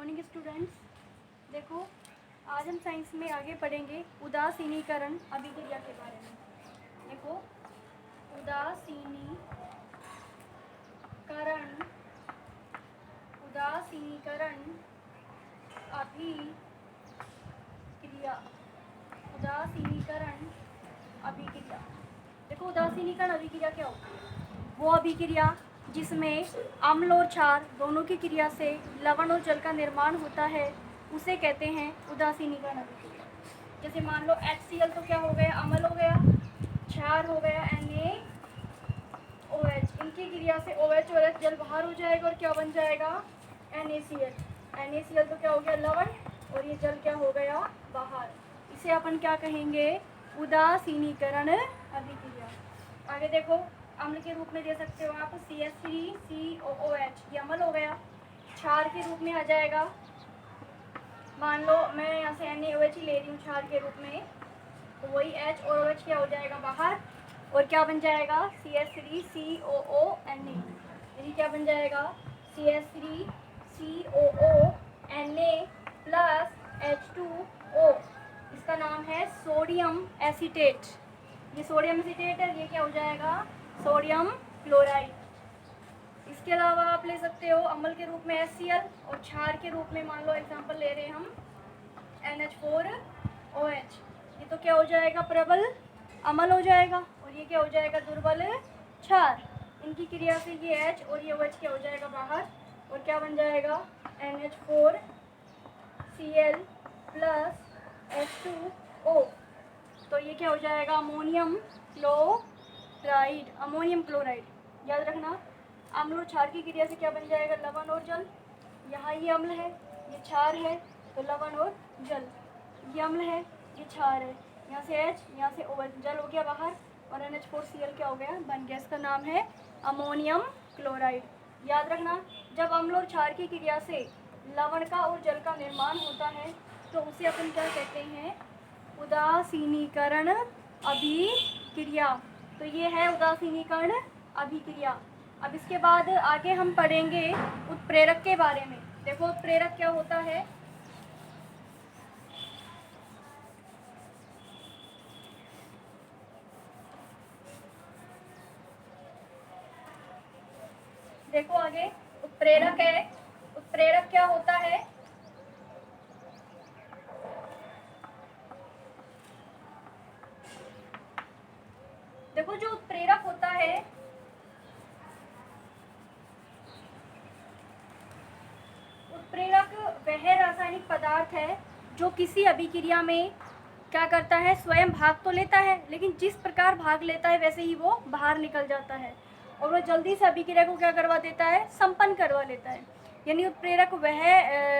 Morning students. देखो आज हम साइंस में आगे पढ़ेंगे उदासीनीकरण अभिक्रिया के बारे में। देखो उदासीनीकरण अभिक्रिया। देखो उदासीनीकरण अभिक्रिया क्या होती है? वो अभिक्रिया जिसमें अम्ल और क्षार दोनों की क्रिया से लवण और जल का निर्माण होता है उसे कहते हैं उदासीनीकरण अभिक्रिया। जैसे मान लो HCl तो क्या हो गया, अम्ल हो गया, क्षार हो गया NaOH, इनकी क्रिया से OH और H जल बाहर हो जाएगा और क्या बन जाएगा NaCl तो क्या हो गया, लवण, और ये जल क्या हो गया, बाहर। इसे अपन क्या कहेंगे, उदासीनीकरण अभिक्रिया। आगे देखो अम्ल के रूप में दे सकते हो आप CH3COOH, ये अम्ल हो गया। क्षार के रूप में आ जाएगा, मान लो मैं यहाँ से NaOH ही ले रही हूँ क्षार के रूप में, तो वही H और OH क्या हो जाएगा बाहर, और क्या बन जाएगा CH3COONA, यानी क्या बन जाएगा CH3COONA प्लस H2O। इसका नाम है सोडियम एसीटेट। ये सोडियम एसीटेट है, ये क्या हो जाएगा सोडियम क्लोराइड। इसके अलावा आप ले सकते हो अम्ल के रूप में HCl और क्षार के रूप में मान लो एग्जांपल ले रहे हैं हम NH4OH। ये तो क्या हो जाएगा प्रबल अम्ल हो जाएगा और ये क्या हो जाएगा दुर्बल क्षार। इनकी क्रिया से ये H और ये OH क्या हो जाएगा बाहर और क्या बन जाएगा NH4Cl प्लस H2O। तो ये क्या हो जाएगा अमोनियम क्लोराइड। याद रखना अम्ल और क्षार की क्रिया से क्या बन जाएगा लवण और जल। यहाँ ये अम्ल है, ये क्षार है, तो लवण और जल। ये अम्ल है, ये क्षार है, यहाँ से H, यहाँ से OH, जल हो गया बाहर और NH4Cl क्या हो गया बन गया। इसका नाम है अमोनियम क्लोराइड। याद रखना जब अम्ल और क्षार की क्रिया से लवण का और जल का निर्माण होता है तो उसे अपन क्या कहते हैं, उदासीनीकरण अभिक्रिया। तो ये है उदासीनीकरण अभिक्रिया। अब इसके बाद आगे हम पढ़ेंगे उत्प्रेरक के बारे में। देखो उत्प्रेरक क्या होता है, देखो आगे उत्प्रेरक है। उत्प्रेरक क्या होता है, देखो जो उत्प्रेरक होता है उत्प्रेरक वह रासायनिक पदार्थ है जो किसी अभिक्रिया में क्या करता है, स्वयं भाग तो लेता है लेकिन जिस प्रकार भाग लेता है वैसे ही वो बाहर निकल जाता है और वो जल्दी से अभिक्रिया को क्या करवा देता है, संपन्न करवा लेता है। यानी उत्प्रेरक वह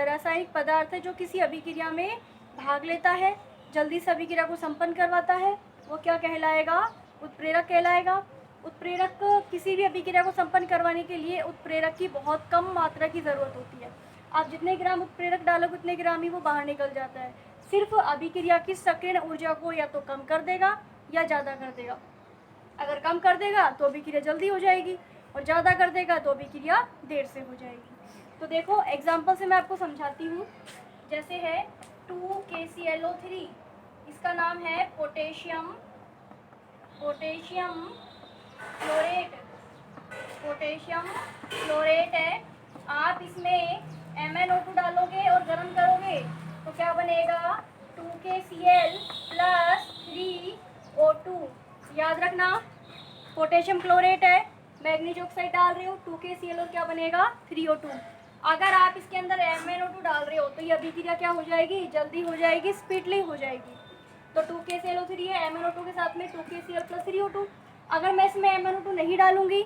रासायनिक पदार्थ है जो किसी अभिक्रिया में भाग लेता है, जल्दी से अभिक्रिया को संपन्न करवाता है, वो क्या कहलाएगा, उत्प्रेरक कहलाएगा। उत्प्रेरक किसी भी अभिक्रिया को संपन्न करवाने के लिए उत्प्रेरक की बहुत कम मात्रा की ज़रूरत होती है। आप जितने ग्राम उत्प्रेरक डालोगे उतने ग्राम ही वो बाहर निकल जाता है। सिर्फ अभिक्रिया की सक्रिय ऊर्जा को या तो कम कर देगा या ज़्यादा कर देगा। अगर कम कर देगा तो अभिक्रिया जल्दी हो जाएगी और ज़्यादा कर देगा तो अभिक्रिया देर से हो जाएगी। तो देखो एग्जाम्पल से मैं आपको समझाती हूँ। जैसे है 2KClO3, इसका नाम है पोटेशियम क्लोरेट है। आप इसमें MnO2 डालोगे और गर्म करोगे तो क्या बनेगा 2KCl प्लस 3O2। याद रखना पोटेशियम क्लोरेट है, मैग्नीज ऑक्साइड डाल रहे हो 2KCl और क्या बनेगा 3O2। अगर आप इसके अंदर MnO2 डाल रहे हो तो ये अभिक्रिया क्या हो जाएगी, जल्दी हो जाएगी, स्पीडली हो जाएगी। तो 2KClO3 है, MnO2 के साथ में 2KCl प्लस 3O2। अगर मैं इसमें MnO2 नहीं डालूंगी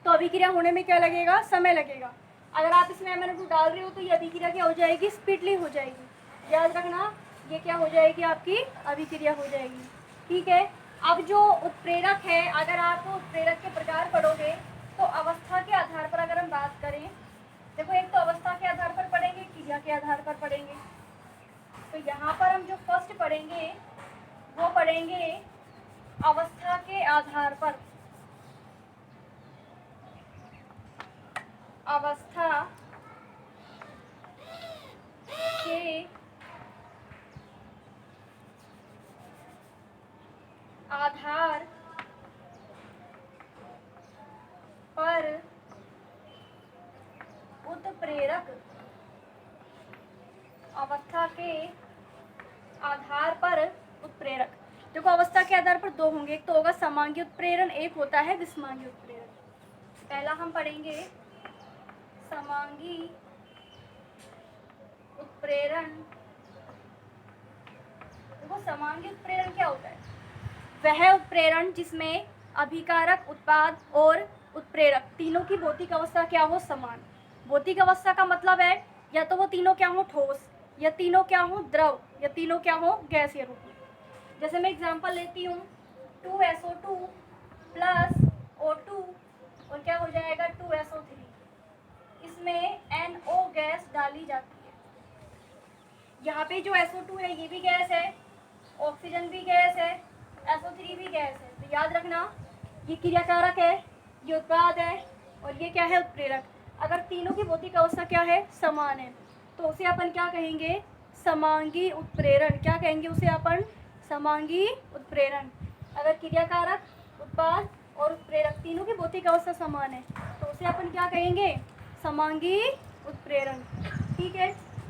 तो अभिक्रिया होने में क्या लगेगा, समय लगेगा। अगर आप इसमें MnO2 डाल रहे हो तो ये अभिक्रिया क्या हो जाएगी, स्पीडली हो जाएगी। याद रखना ये क्या हो जाएगी, आपकी अभिक्रिया हो जाएगी। ठीक है। अब जो उत्प्रेरक है, अगर आप उत्प्रेरक के प्रकार पढ़ोगे तो अवस्था के आधार पर अगर हम बात करें, देखो एक तो अवस्था के आधार पर पढ़ेंगे, क्रिया के आधार पर पढ़ेंगे। तो यहाँ पर हम जो फर्स्ट पढ़ेंगे वो पढ़ेंगे अवस्था के आधार पर। अवस्था उत्प्रेरक अवस्था के आधार पर उत्प्रेरक। देखो अवस्था के आधार पर दो होंगे, एक तो होगा समांगी उत्प्रेरण, एक होता है विषमांगी उत्प्रेरण। पहला हम पढ़ेंगे समांगी उत्प्रेरण। देखो समांगी उत्प्रेरण क्या होता है? वह उत्प्रेरण जिसमें अभिकारक, उत्पाद और उत्प्रेरक तीनों की भौतिक अवस्था क्या हो? समान। भौतिक अवस्था का मतलब है या तो वो तीनों क्या हो? ठोस, या तीनों क्या हो? द्रव, या तीनों क्या हो? गैसीय रूप में। जैसे मैं एग्जांपल लेती हूँ 2SO2 प्लस O2 और क्या हो जाएगा 2SO3। इसमें NO गैस डाली जाती है। यहाँ पे जो SO2 है ये भी गैस है, ऑक्सीजन भी गैस है, SO3 भी गैस है। तो याद रखना ये क्रियाकारक है, ये उत्पाद है और ये क्या है? उत्प्रेरक। अगर तीनों की भौतिक अवस्था क्या है? समान है, तो उसे अपन क्या कहेंगे? समांगी उत्प्रेरण। क्या कहेंगे उसे अपन? समांगी उत्प्रेरण। अगर क्रियाकारक, उत्पाद और उत्प्रेरक तीनों की भौतिक अवस्था समान है तो उसे अपन क्या कहेंगे? समांगी उत्प्रेरण। ठीक है।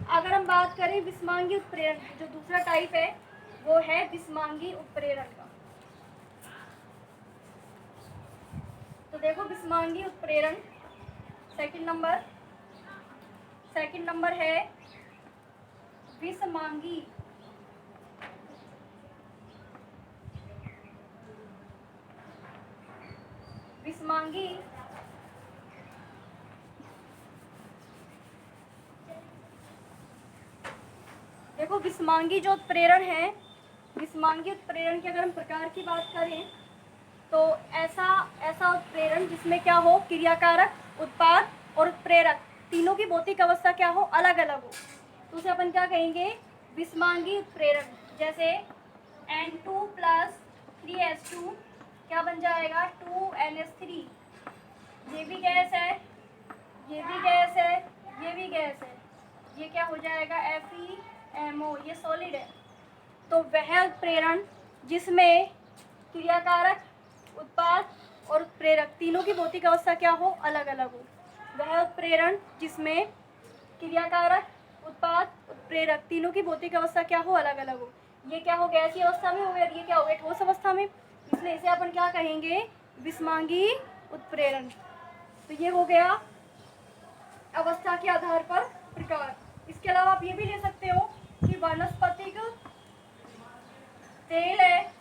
अगर हम बात करें विषमांगी उत्प्रेरण, जो दूसरा टाइप है वो है विषमांगी उत्प्रेरण का। तो देखो विषमांगी उत्प्रेरण सेकंड नंबर है विषमांगी देखो विषमांगी जो उत्प्रेरण है, विषमांगी उत्प्रेरण की अगर हम प्रकार की बात करें तो ऐसा उत्प्रेरण जिसमें क्या हो? क्रियाकारक, उत्पाद और उत्प्रेरक तीनों की भौतिक अवस्था क्या हो? अलग अलग हो, तो उसे अपन क्या कहेंगे? विषमांगी उत्प्रेरण। जैसे N2 प्लस 3H2 क्या बन जाएगा? 2NH3। ये भी गैस है, ये भी गैस है, ये भी गैस है, ये क्या हो जाएगा? FeMO। ये सॉलिड है। तो वह उत्प्रेरण जिसमें क्रियाकारक, उत्पाद और उत्प्रेरक तीनों की भौतिक अवस्था क्या हो? अलग अलग हो। वह उत्प्रेरण जिसमें क्रियाकारक, उत्पाद, उत्प्रेरक तीनों की भौतिक अवस्था क्या हो? अलग अलग हो। ये क्या हो? गैसीय अवस्था में हो गया, ये क्या हो गया? ठोस अवस्था में। इसलिए इसे अपन क्या कहेंगे? विषमांगी उत्प्रेरण। तो ये हो गया अवस्था के आधार पर प्रकार। इसके अलावा आप ये भी ले सकते हो कि वनस्पतिक तेल है,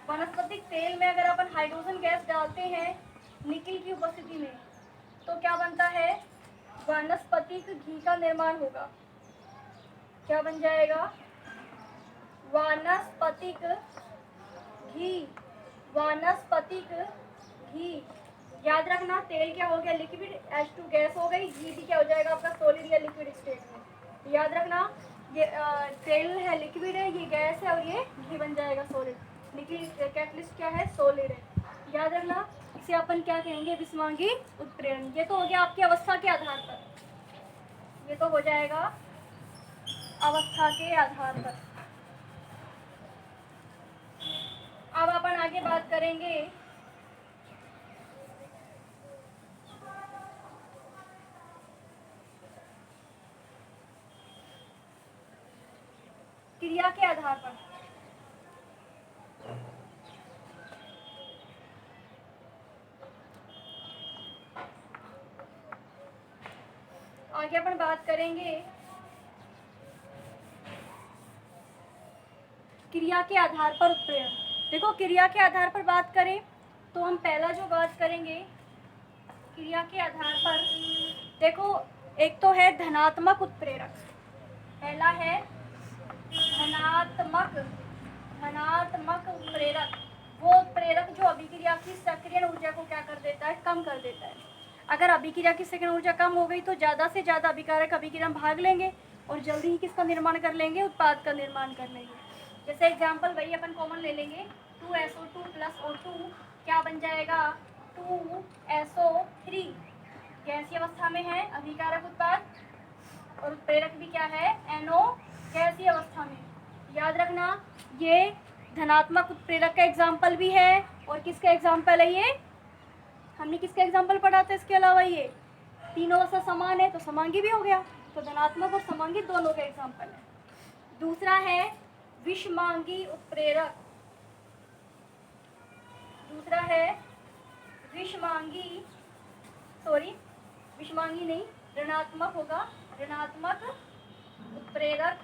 वनस्पतिक तेल में अगर अपन हाइड्रोजन गैस डालते हैं निकल की उपस्थिति में तो क्या बनता है? वनस्पतिक घी का निर्माण होगा। क्या बन जाएगा? वनस्पतिक घी। वनस्पतिक घी। याद रखना तेल क्या हो गया? लिक्विड, H2 गैस हो गई, घी भी क्या हो जाएगा? आपका सॉलिड या लिक्विड स्टेट में। याद रखना ये तेल है, लिक्विड है, ये गैस है और ये घी बन जाएगा सॉलिड। लिक्विड कैटलिस्ट क्या है? सॉलिड है। याद रखना इसे अपन क्या कहेंगे? विषमांगी उत्प्रेरण। ये तो हो गया आपकी अवस्था के आधार पर, ये तो हो जाएगा अवस्था के आधार पर। अब अपन आगे बात करेंगे क्रिया के आधार पर। आगे अपन बात करेंगे क्रिया के आधार पर उत्प्रेरण। देखो क्रिया के आधार पर बात करें तो हम पहला जो बात करेंगे क्रिया के आधार पर, देखो एक तो है धनात्मक उत्प्रेरक। पहला है धनात्मक उत्प्रेरक। वो उत्प्रेरक जो अभिक्रिया की सक्रियण ऊर्जा को क्या कर देता है? कम कर देता है। अगर अभिक्रिया की सक्रियण ऊर्जा कम हो गई तो ज़्यादा से ज़्यादा अभिकारक अभिक्रिया भाग लेंगे और जल्दी ही किसका निर्माण कर लेंगे? उत्पाद का निर्माण कर लेंगे। जैसे एग्जाम्पल वही अपन कॉमन ले लेंगे 2SO2 प्लस O2 क्या बन जाएगा? 2SO3। गैसीय अवस्था में है, अभिकारक उत्पाद और उत्प्रेरक भी क्या है? NO गैसीय अवस्था में। याद रखना ये धनात्मक उत्प्रेरक का एग्जाम्पल भी है और किसका एग्जाम्पल है? ये हमने किसका एग्जाम्पल पढ़ा था? इसके अलावा ये तीनों से समान है तो समांगी भी हो गया, तो धनात्मक और समांगी दोनों का एग्जाम्पल है। दूसरा है विषमांगी उत्प्रेरक। दूसरा है विषमांगी नहीं, ऋणात्मक होगा, ऋणात्मक उत्प्रेरक।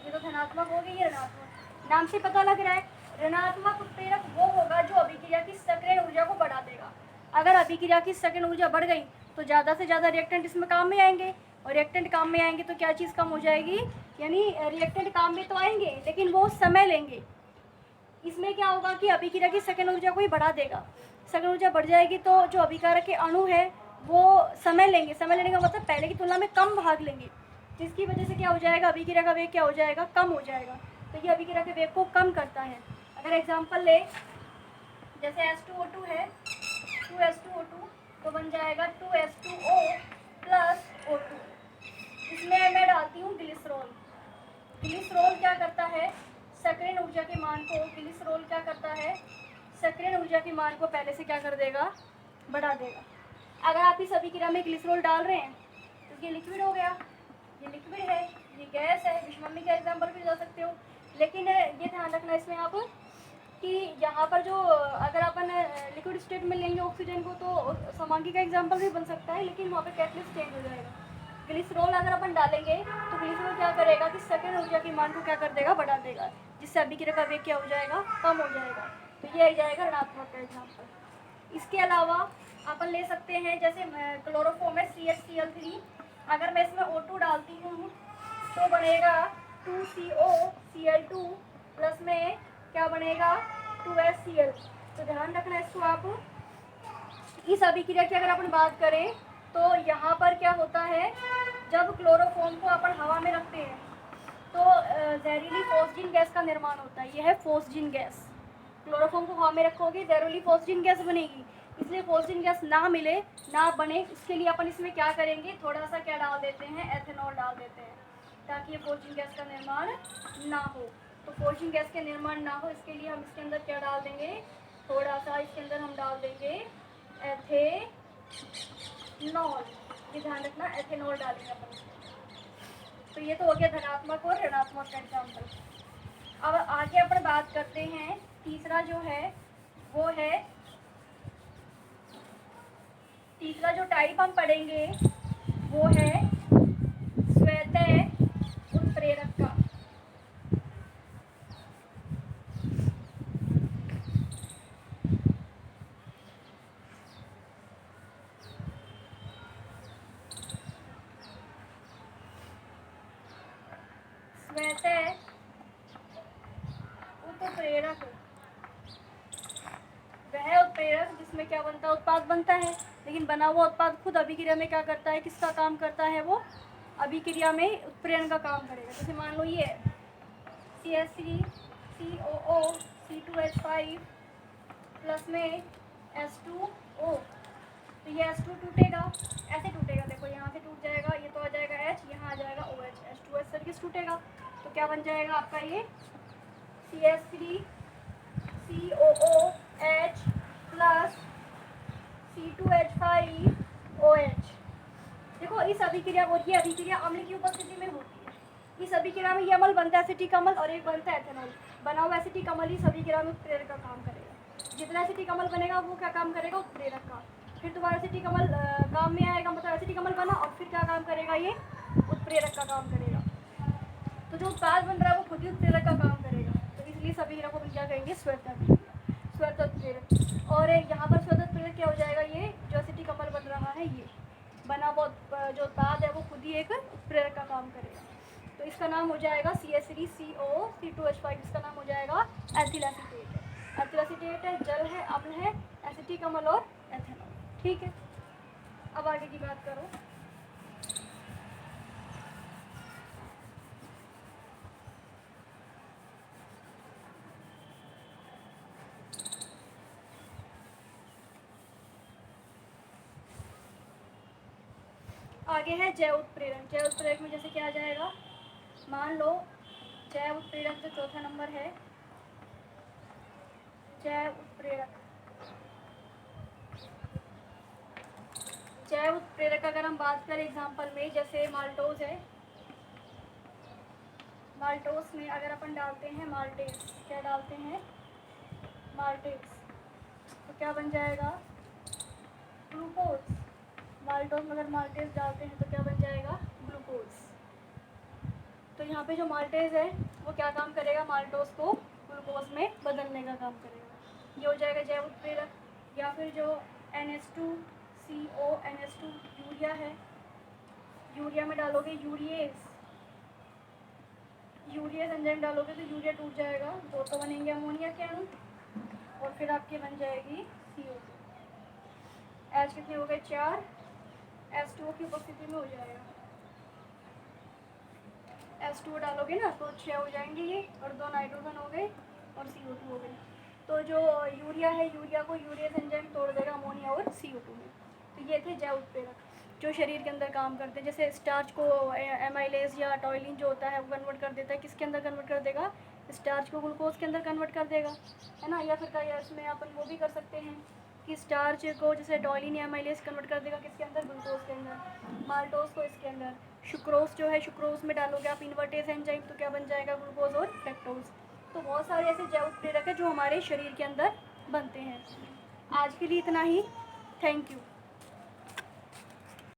ये तो धनात्मक हो गई, ये ऋणात्मक। नाम से पता लग रहा है, ऋणात्मक उत्प्रेरक वो होगा जो अभिक्रिया की सक्रिय ऊर्जा को बढ़ा देगा। अगर अभिक्रिया की सक्रिय ऊर्जा बढ़ गई तो ज़्यादा से ज़्यादा रिएक्टेंट इसमें काम में आएंगे, और रिएक्टेंट काम में आएंगे तो क्या चीज़ कम हो जाएगी, यानी रिएक्टेंट काम में तो आएंगे लेकिन वो समय लेंगे। इसमें क्या होगा कि अभिक्रिया की सक्रिय ऊर्जा को ही बढ़ा देगा। सक्रिय ऊर्जा बढ़ जाएगी तो जो अभिकारक के अणु है वो समय लेंगे। समय लेने का मतलब पहले की तुलना में कम भाग लेंगे, जिसकी वजह से क्या हो जाएगा, अभिक्रिया का वेग क्या हो जाएगा, कम हो जाएगा। तो ये अभिक्रिया के वेग को कम करता है। अगर एग्जाम्पल ले, जैसे H2O2 है, 2H2O2 तो बन जाएगा 2H2O प्लस O2। इसमें मैं डालती हूँ ग्लिसरॉल। ग्लिसरॉल क्या करता है, सक्रिय ऊर्जा के मान को, ग्लिसरॉल क्या करता है, सक्रिय ऊर्जा के मान को पहले से क्या कर देगा, बढ़ा देगा। अगर आप इस अभिक्रिया में ग्लिसरॉल डाल रहे हैं तो ये लिक्विड हो गया, ये लिक्विड है, ये गैस है। विषमम्मी का एग्जाम्पल भी दे सकते हो, लेकिन ये ध्यान रखना इसमें आप कि यहाँ पर जो अगर अपन लिक्विड स्टेट में लेंगे ऑक्सीजन को तो समांगी का एग्जाम्पल भी बन सकता है, लेकिन वहाँ पे कैटलिस्ट चेंज हो जाएगा। ग्लिसरॉल अगर अपन डालेंगे तो ग्लिसरॉल क्या करेगा कि सक्रिय ऊर्जा की मान को क्या कर देगा, बढ़ा देगा, जिससे अभिक्रिया का वेग क्या हो जाएगा, कम हो जाएगा। तो ये आ जाएगा ऋणात्मक का एग्जाम्पल। इसके अलावा अपन ले सकते हैं, जैसे क्लोरोफॉर्म है CH3। अगर मैं इसमें O2 डालती हूँ तो बनेगा 2COCl2 प्लस में क्या बनेगा, 2HCl। तो ध्यान रखना इसको आप। इस अभिक्रिया की अगर अपन बात करें तो यहाँ पर क्या होता है, जब क्लोरोफॉर्म को अपन हवा में रखते हैं तो जहरीली फोस्जिन गैस का निर्माण होता है। यह है फोस्जिन गैस। क्लोरोफॉर्म को हवा में रखोगे जहरीली फोस्जिन गैस बनेगी, इसलिए फोस्जिन गैस ना मिले, ना बने, इसके लिए अपन इसमें क्या करेंगे, थोड़ा सा क्या डाल देते हैं, एथेनॉल डाल देते हैं, ताकि ये फोस्जिन गैस का निर्माण ना हो। तो फोस्जिन गैस के निर्माण ना हो इसके लिए हम इसके अंदर क्या डाल देंगे, थोड़ा सा इसके अंदर हम डाल देंगे एथेनॉल। ये ध्यान रखना, एथेनॉल डालेंगे अपन। तो ये तो हो गया धनात्मक और ऋणात्मक का एग्जाम्पल। अब आगे अपन बात करते हैं, तीसरा जो है वो है, तीसरा जो टाइप हम पढ़ेंगे वो है स्वतः उत्प्रेरक का। स्वतः उत्प्रेरक वह उत्प्रेरक जिसमें क्या बनता है, उत्पाद बनता है, लेकिन बना हुआ उत्पाद खुद अभिक्रिया में क्या करता है, किसका काम करता है, वो अभिक्रिया में उत्प्रेरण का काम करेगा। जैसे मान लो ये CH3 COO C2H5 प्लस में H2O, तो ये H2 टूटेगा, ऐसे टूटेगा, देखो यहाँ से टूट जाएगा, ये तो आ जाएगा H, यहाँ आ जाएगा OH, H2H सर्किट टूटेगा, तो क्या बन जाएगा आपका ये CH3 COOH प्लस C2H5OH। देखो इस अभिक्रिया को, ये अभिक्रिया अम्ल की उपस्थिति में होती है। इस अभिक्रिया में ये अम्ल बनता है एसिटिक अम्ल और एक बनता है एथेनॉल। बना हुआ एसिटिक अम्ल इस अभिक्रिया में उत्प्रेरक का काम करेगा। जितना एसिटिक अम्ल बनेगा वो क्या काम करेगा, उत्प्रेरक का। फिर दोबारा एसिटिक अम्ल काम में आएगा, मतलब एसिटिक अम्ल बना और फिर क्या काम करेगा, ये उत्प्रेरक का काम करेगा। तो जो उत्पाद बन रहा है वो खुद ही उत्प्रेरक का काम करेगा। तो इसलिए इस अभिक्रिया को क्या कहेंगे, स्वतः उत्प्रेरक। और यहाँ पर स्वतः उत्प्रेरक क्या हो जाएगा, ये जो एसिटिक अम्ल बन रहा है, ये बना वो जो उत्पाद है वो खुद ही एक उत्प्रेरक का काम करेगा। तो इसका नाम हो जाएगा CH3 CO C2H5, इसका नाम हो जाएगा एथिल एसीटेट। एथिल एसीटेट है, जल है, अम्ल है, एसिटिक अम्ल और एथेनॉल। ठीक है, अब आगे की बात करो। आगे है जैव उत्प्रेरण। जैव उत्प्रेरक में जैसे क्या आ जाएगा, मान लो जैव उत्प्रेरक जो चौथा नंबर है, जैव उत्प्रेरक जैव उत्प्रेरक अगर हम बात करें एग्जाम्पल में, जैसे माल्टोज है, माल्टोस में अगर अपन डालते हैं माल्टेज, क्या डालते हैं माल्टेज, तो क्या बन जाएगा ग्लूकोज। माल्टोज में अगर माल्टेज डालते हैं तो क्या बन जाएगा ग्लूकोज। तो यहाँ पे जो माल्टेज है वो क्या काम करेगा, माल्टोज को ग्लूकोज में बदलने का काम करेगा। ये हो जाएगा जैव उत्प्रेरक। या फिर जो NH2CO NH2 यूरिया है, यूरिया में डालोगे यूरिएज, यूरिया एंजाइम डालोगे तो यूरिया टूट जाएगा, दो तो बनेंगे अमोनिया के अणु, और फिर आपकी बन जाएगी CO2। H कितने हो गए 4, H2O की उपस्थिति में हो जाएगा। H2O डालोगे ना तो 6 हो जाएंगे ये, और 2 नाइट्रोजन हो गए और CO2 हो गए। तो जो यूरिया है, यूरिया को यूरिया एंजाइम तोड़ देगा अमोनिया और CO2 में। तो ये थे जैव उत्प्रेरक जो शरीर के अंदर काम करते हैं। जैसे स्टार्च को एमाइलेज या टॉयलिन जो होता है वो कन्वर्ट कर देता है, किसके अंदर कन्वर्ट कर देगा, स्टार्च को ग्लूकोज के अंदर कन्वर्ट कर देगा, है ना। या फिर इसमें अपन वो भी कर सकते हैं कि स्टार्च को जैसे टॉयलिन या एमाइलेज कन्वर्ट कर देगा किसके अंदर, ग्लूकोज के अंदर। माल्टोज को इसके अंदर, सुक्रोज जो है, सुक्रोज में डालोगे आप इन्वर्टेज एंजाइम तो क्या बन जाएगा ग्लूकोज और फ्रक्टोज। तो बहुत सारे ऐसे जैव उत्प्रेरक है जो हमारे शरीर के अंदर बनते हैं। आज के लिए इतना ही, थैंक यू।